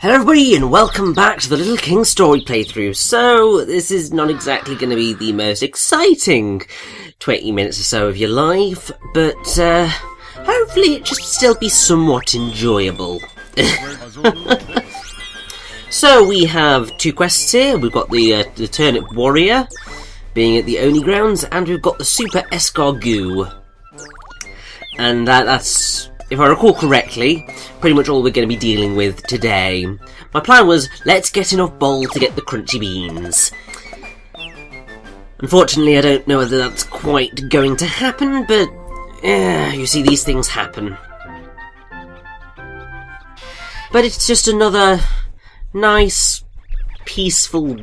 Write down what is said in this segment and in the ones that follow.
Hello everybody and welcome back to the Little King story playthrough. So, this is not exactly going to be the most exciting 20 minutes or so of your life, but hopefully it should still be somewhat enjoyable. So, we have two quests here. We've got the Turnip Warrior being at the Oni grounds, and we've got the Super Escargoo. And that's, if I recall correctly, pretty much all we're going to be dealing with today. My plan was, let's get enough bowl to get the crunchy beans. Unfortunately, I don't know whether that's quite going to happen, but you see, these things happen. But it's just another nice, peaceful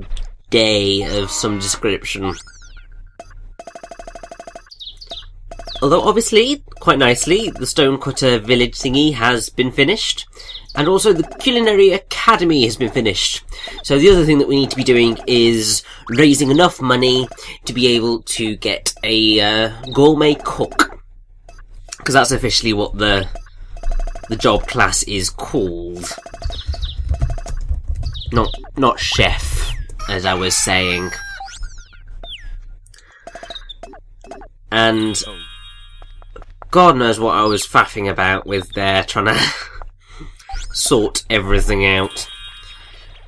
day of some description. Although obviously, quite nicely, the Stonecutter village thingy has been finished, and also the Culinary Academy has been finished. So the other thing that we need to be doing is raising enough money to be able to get a gourmet cook, because that's officially what the job class is called. Not chef, as I was saying. And God knows what I was faffing about with there, trying to sort everything out.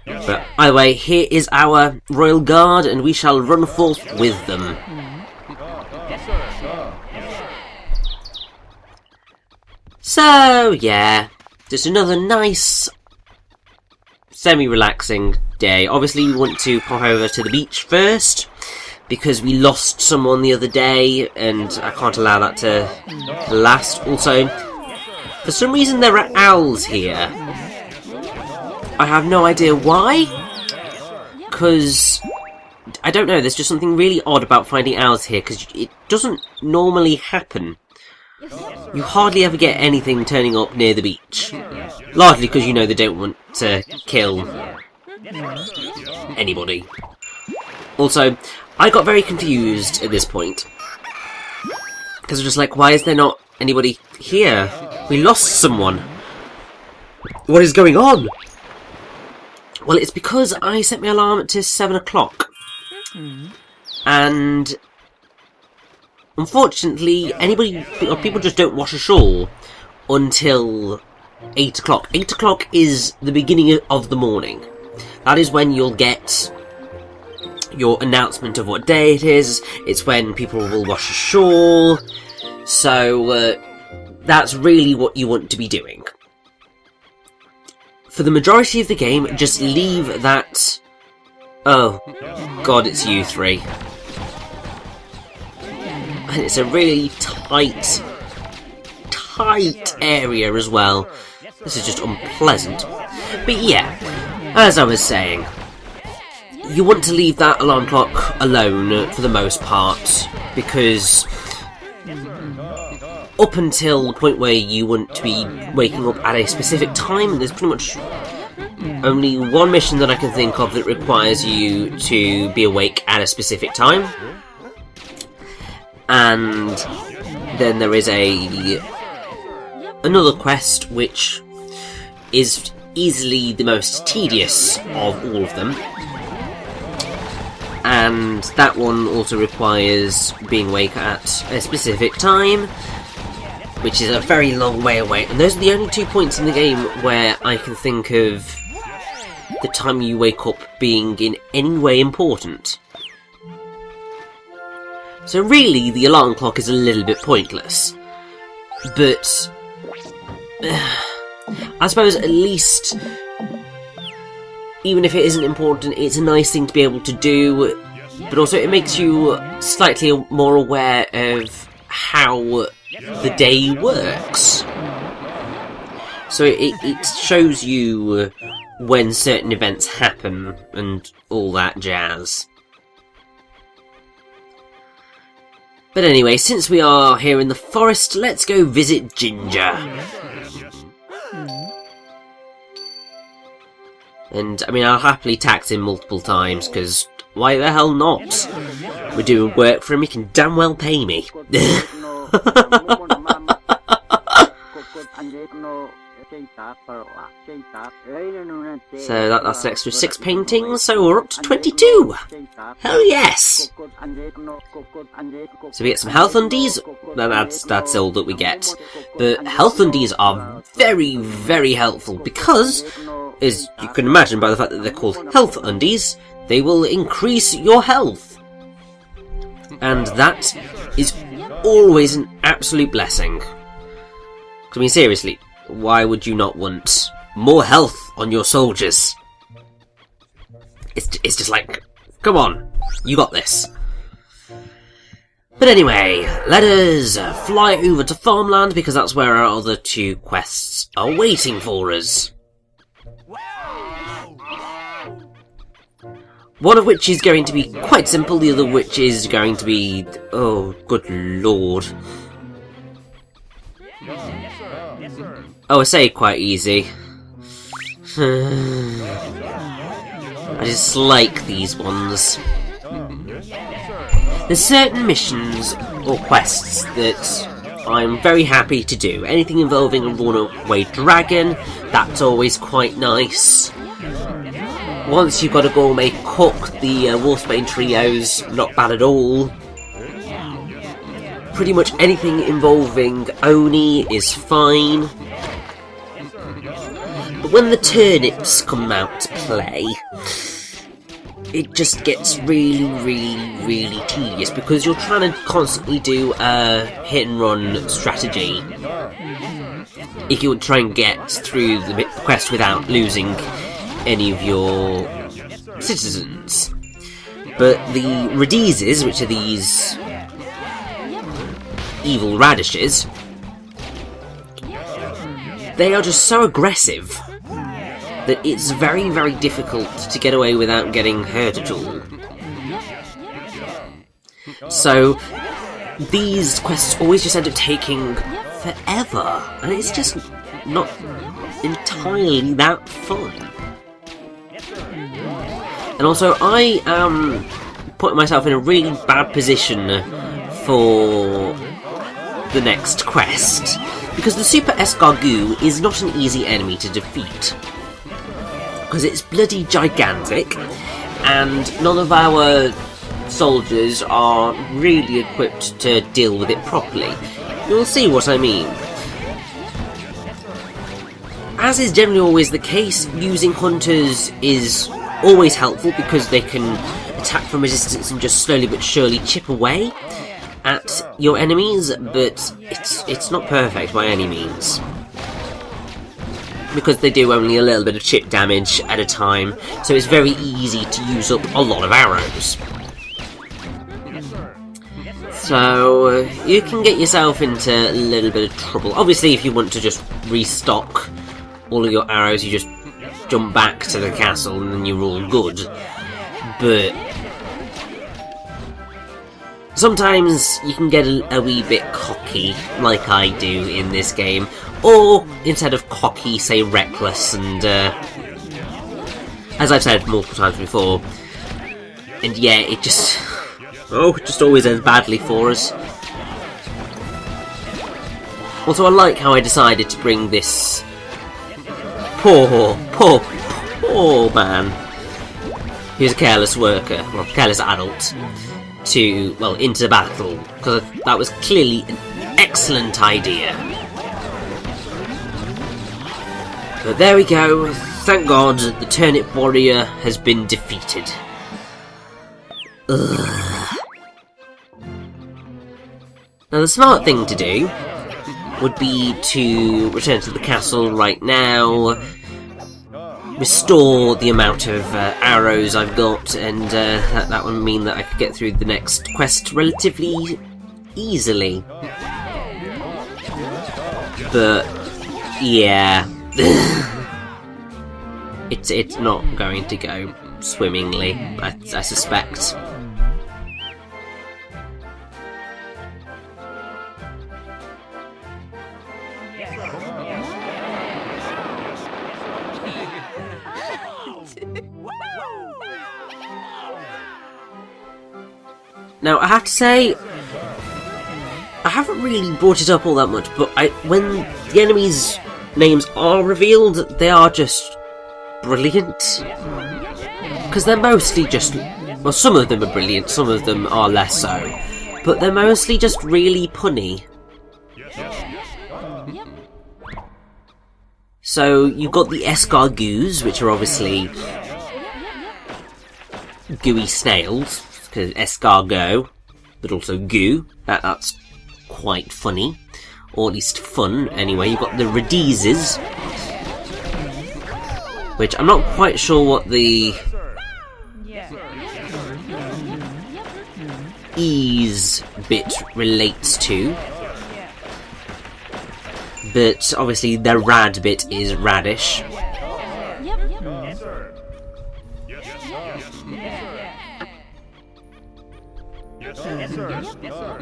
But either way, here is our Royal Guard, and we shall run forth with them. So, yeah, just another nice, semi-relaxing day. Obviously, we want to pop over to the beach first, because we lost someone the other day, and I can't allow that to last. Also, for some reason there are owls here. I have no idea why, because, I don't know, there's just something really odd about finding owls here, because it doesn't normally happen. You hardly ever get anything turning up near the beach. Largely because, you know, they don't want to kill anybody. Also, I got very confused at this point, because I'm just like, why is there not anybody here? We lost someone. What is going on? Well, it's because I set my alarm to 7 o'clock. And unfortunately, people just don't wash ashore until 8 o'clock. 8 o'clock is the beginning of the morning. That is when you'll get your announcement of what day it is. It's when people will wash ashore. So that's really what you want to be doing. For the majority of the game, just leave that... Oh, God, it's you three. And it's a really tight area as well. This is just unpleasant. But yeah, as I was saying, you want to leave that alarm clock alone for the most part, because up until the point where you want to be waking up at a specific time, there's pretty much only one mission that I can think of that requires you to be awake at a specific time. And then there is another quest which is easily the most tedious of all of them. And that one also requires being awake at a specific time, which is a very long way away. And those are the only 2 points in the game where I can think of the time you wake up being in any way important. So really, the alarm clock is a little bit pointless. But I suppose at least, even if it isn't important, it's a nice thing to be able to do, but also it makes you slightly more aware of how the day works. So it shows you when certain events happen and all that jazz. But anyway, since we are here in the forest, let's go visit Ginger. And, I mean, I'll happily tax him multiple times, because why the hell not? We're doing work for him, he can damn well pay me. So that's an extra 6 paintings, so we're up to 22! Hell yes! So we get some health undies, that's all that we get. But health undies are very, very helpful because, as you can imagine by the fact that they're called health undies, they will increase your health. And that is always an absolute blessing. I mean, seriously, why would you not want more health on your soldiers? It's just like, come on, you got this. But anyway, let us fly over to Farmland, because that's where our other 2 quests are waiting for us. One of which is going to be quite simple, the other which is going to be... oh, good lord. Oh, I say quite easy. I just like these ones. There's certain missions or quests that I'm very happy to do. Anything involving a runaway dragon, that's always quite nice. Once you've got a gourmet cook, the Wolfsbane Trio's not bad at all. Pretty much anything involving Oni is fine. But when the turnips come out to play, it just gets really, really, really tedious, because you're trying to constantly do a hit-and-run strategy if you would try and get through the quest without losing any of your citizens. But the Radizes, which are these evil radishes, they are just so aggressive that it's very, very difficult to get away without getting hurt at all. So these quests always just end up taking forever, and it's just not entirely that fun. And also, I am putting myself in a really bad position for the next quest, because the Super Escargoo is not an easy enemy to defeat, because it's bloody gigantic, and none of our soldiers are really equipped to deal with it properly. You'll see what I mean. As is generally always the case, using hunters is always helpful, because they can attack from a distance and just slowly but surely chip away at your enemies, but it's not perfect by any means, because they do only a little bit of chip damage at a time, so it's very easy to use up a lot of arrows. So you can get yourself into a little bit of trouble. Obviously, if you want to just restock all of your arrows, you just jump back to the castle and then you're all good. But sometimes you can get a wee bit cocky, like I do in this game. Or, instead of cocky, say reckless, and as I've said multiple times before, and yeah, it just always ends badly for us. Also, I like how I decided to bring this poor man, who's a careless worker, well, careless adult, into battle, because that was clearly an excellent idea. But there we go, thank God the Turnip Warrior has been defeated. Ugh. Now the smart thing to do would be to return to the castle right now, restore the amount of arrows I've got, and that would mean that I could get through the next quest relatively easily. But yeah, it's not going to go swimmingly, I suspect. Now, I have to say, I haven't really brought it up all that much, but when the enemies names are revealed, they are just brilliant. Because they're mostly just... well, some of them are brilliant, some of them are less so. But they're mostly just really punny. So, you've got the Escargoos, which are obviously gooey snails, because escargot, but also goo. That's quite funny. Or at least fun, anyway. You've got the Radizes, which I'm not quite sure what the ease bit relates to. But obviously the rad bit is radish.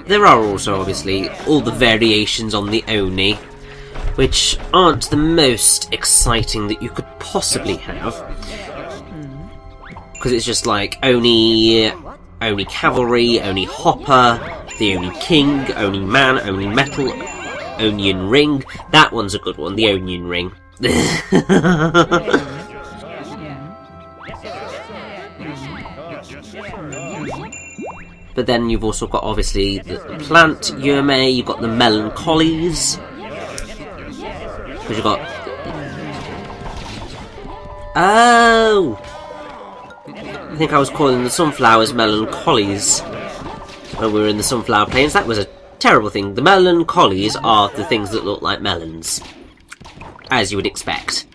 There are also obviously all the variations on the Oni, which aren't the most exciting that you could possibly have. Because it's just like Oni Cavalry, Oni Hopper, the Oni King, Oni Man, Oni Metal, Onion Ring. That one's a good one, the Onion Ring. But then you've also got obviously the plant Yume, you've got the Melancholies. Because you've got... oh! I think I was calling the sunflowers Melancholies when we were in the Sunflower Plains. That was a terrible thing. The Melancholies are the things that look like melons, as you would expect.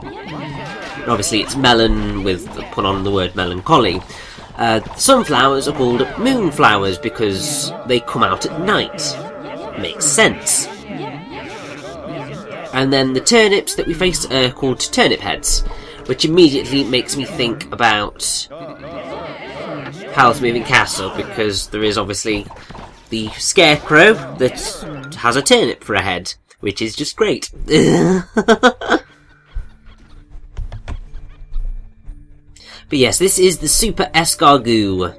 And obviously it's melon with put on the word melancholy. Sunflowers are called moonflowers because they come out at night. Makes sense. And then the turnips that we face are called turnip heads, which immediately makes me think about Howl's Moving Castle, because there is obviously the scarecrow that has a turnip for a head, which is just great. But yes, this is the Super Escargoo.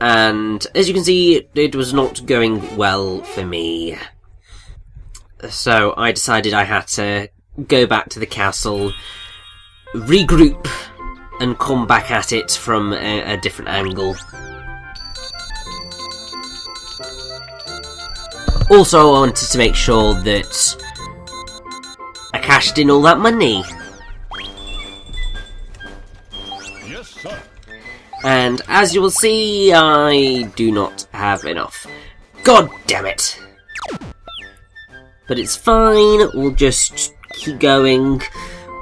And as you can see, it was not going well for me. So I decided I had to go back to the castle, regroup, and come back at it from a different angle. Also, I wanted to make sure that I cashed in all that money. And as you will see, I do not have enough. God damn it! But it's fine, we'll just keep going,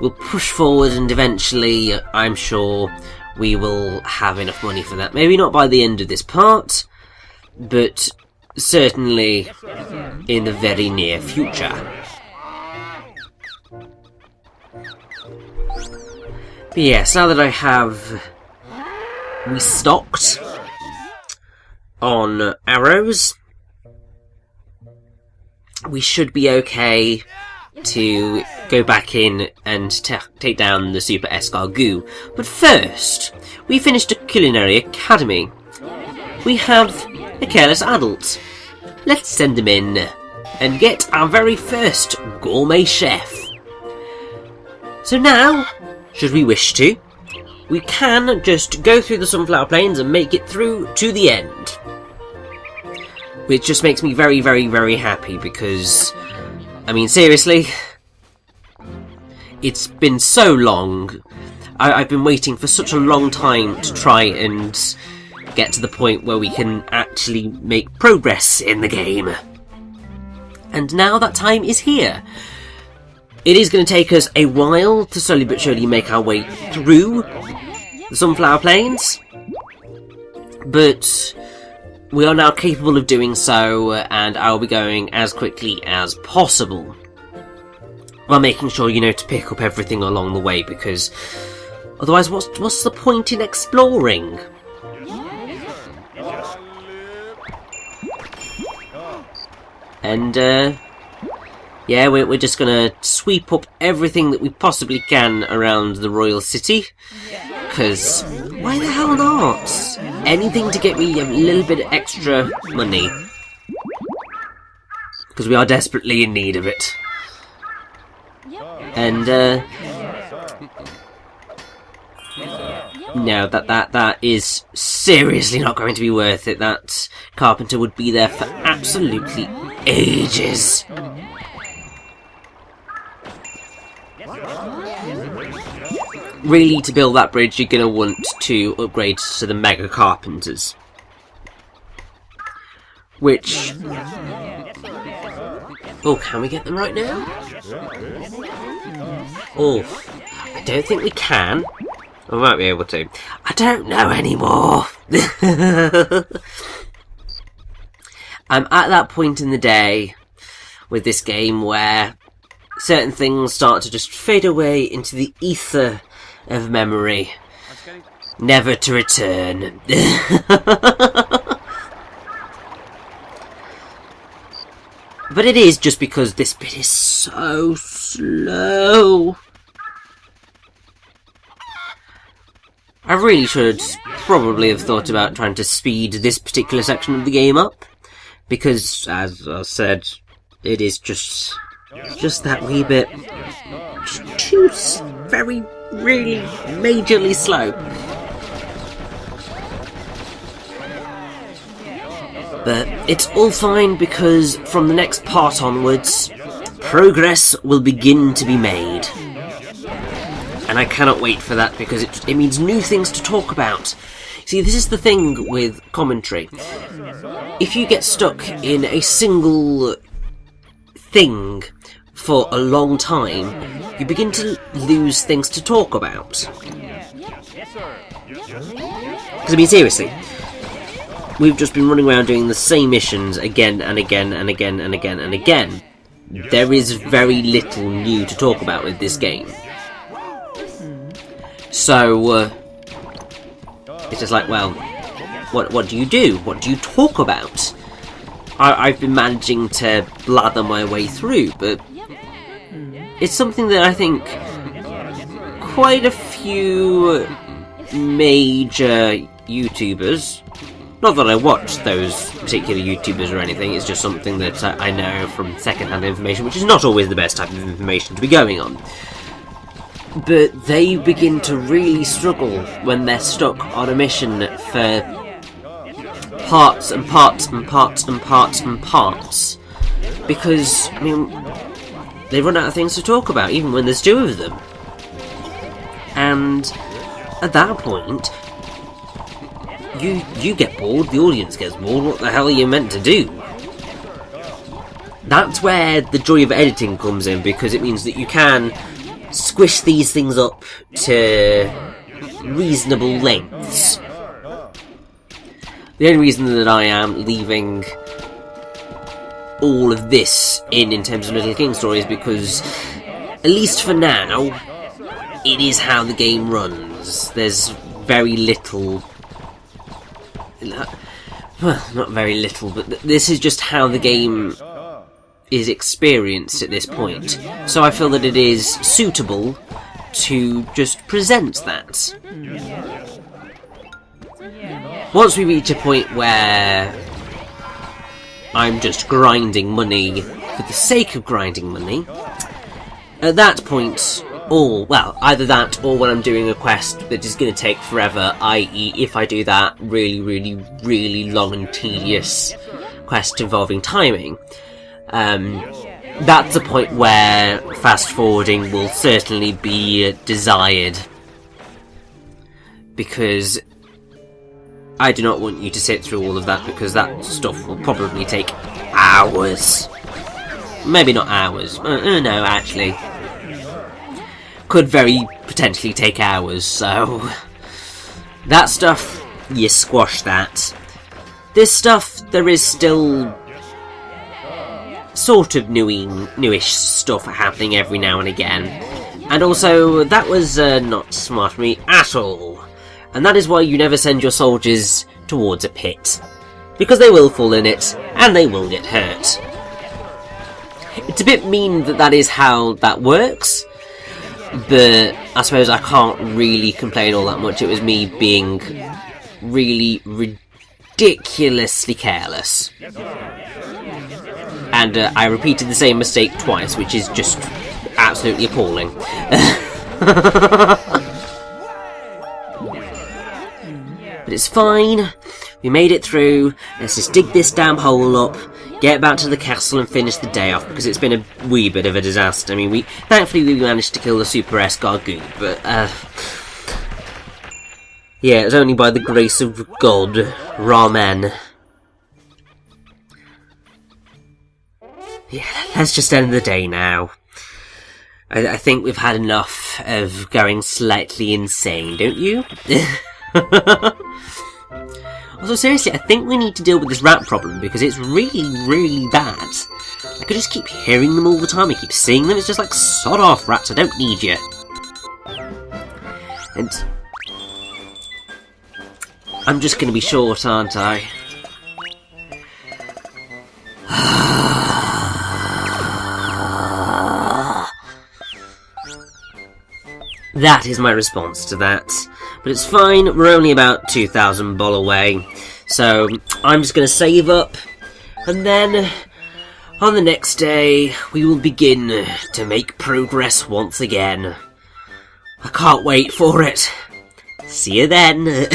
we'll push forward, and eventually, I'm sure, we will have enough money for that. Maybe not by the end of this part, but certainly in the very near future. But yes, now that I have restocked on arrows, we should be okay to go back in and take down the Super Escargoo. But first, we finished a culinary academy. We have a careless adult. Let's send him in and get our very first gourmet chef. So now, should we wish to, we can just go through the Sunflower Plains and make it through to the end. Which just makes me very, very, very happy because, I mean, seriously, it's been so long. I've been waiting for such a long time to try and get to the point where we can actually make progress in the game. And now that time is here. It is going to take us a while to slowly but surely make our way through the Sunflower Plains, but we are now capable of doing so, and I'll be going as quickly as possible, while making sure, you know, to pick up everything along the way, because otherwise what's the point in exploring? And yeah, we're just gonna sweep up everything that we possibly can around the Royal City, because why the hell not? Anything to get me a little bit extra money. because we are desperately in need of it. And no, that is seriously not going to be worth it. That carpenter would be there for absolutely ages. Really, to build that bridge, you're going to want to upgrade to the Mega Carpenters. Which... oh, can we get them right now? Oh, I don't think we can. I might be able to. I don't know anymore. I'm at that point in the day with this game where certain things start to just fade away into the ether of memory, never to return. But it is just because this bit is so slow. I really should probably have thought about trying to speed this particular section of the game up, because, as I said, it is just that wee bit too very, really majorly slow. But it's all fine, because from the next part onwards, progress will begin to be made. And I cannot wait for that, because it means new things to talk about. See, this is the thing with commentary. If you get stuck in a single thing for a long time, you begin to lose things to talk about. Because, I mean, seriously, we've just been running around doing the same missions again and again and again and again and again. There is very little new to talk about with this game. So, it's just like, well, what do you do? What do you talk about? I've been managing to blather my way through, but it's something that I think quite a few major YouTubers, not that I watch those particular YouTubers or anything, it's just something that I know from second-hand information, which is not always the best type of information to be going on. But they begin to really struggle when they're stuck on a mission for parts and parts and parts and parts and parts. Because, I mean, they run out of things to talk about, even when there's two of them. And at that point, you get bored, the audience gets bored, what the hell are you meant to do? That's where the joy of editing comes in, because it means that you can squish these things up to reasonable lengths. The only reason that I am leaving all of this in terms of Little King Story is because, at least for now, it is how the game runs. There's very little... well, not very little, but this is just how the game is experienced at this point. So I feel that it is suitable to just present that. Once we reach a point where I'm just grinding money for the sake of grinding money, at that point, either that or when I'm doing a quest that is going to take forever, i.e. if I do that really, really, really long and tedious quest involving timing, that's a point where fast forwarding will certainly be desired, because I do not want you to sit through all of that, because that stuff will probably take hours. Maybe not hours. No, actually. Could very potentially take hours, so... that stuff, you squash that. This stuff, there is still sort of newish stuff happening every now and again. And also, that was not smart of me at all. And that is why you never send your soldiers towards a pit. Because they will fall in it, and they will get hurt. It's a bit mean that that is how that works, but I suppose I can't really complain all that much. It was me being really ridiculously careless. and I repeated the same mistake twice, which is just absolutely appalling. But it's fine. We made it through. Let's just dig this damn hole up, get back to the castle and finish the day off, because it's been a wee bit of a disaster. I mean, thankfully we managed to kill the super Escargoo, but yeah, it's only by the grace of God. Ramen. Yeah, let's just end the day now. I think we've had enough of going slightly insane, don't you? Also, seriously, I think we need to deal with this rat problem, because it's really, really bad. I could just keep hearing them all the time, I keep seeing them, it's just like, sod off, rats, I don't need you. And I'm just gonna be short, aren't I? That is my response to that. But it's fine, we're only about 2,000 bol away. So, I'm just going to save up. And then, on the next day, we will begin to make progress once again. I can't wait for it. See you then.